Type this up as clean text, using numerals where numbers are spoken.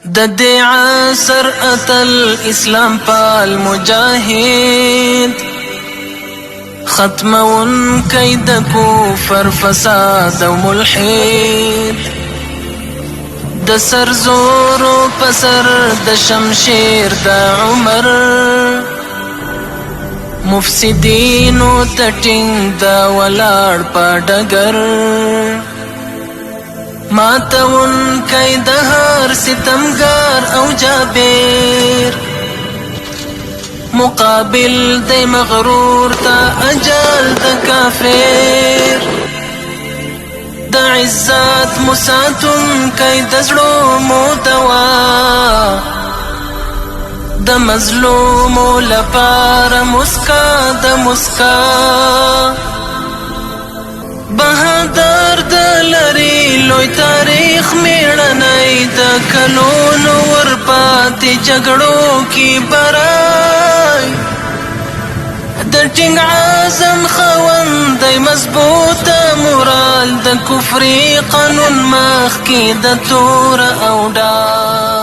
د دې عصر اتل اسلام پال مجاهد ختمون کید کفر فساد او ملحد د سر زور پسر د شمشیر د عمر مفسدین او تټینګ د ولاړ پډګر ماتون کید هر ستمګار او جابر مقابل د مغرور تا اجل د کافر د عزت مساتن کید زړو مو دوا د مظلوم لپاره مسکا د مسکا بهادر د لري لوی تاریخ میړنی د کلونو ورپاتې جګړو کې برای د ټینګ عزم خوندی مضبوطه مورال د کفري قانون مخ کې د تور او ډال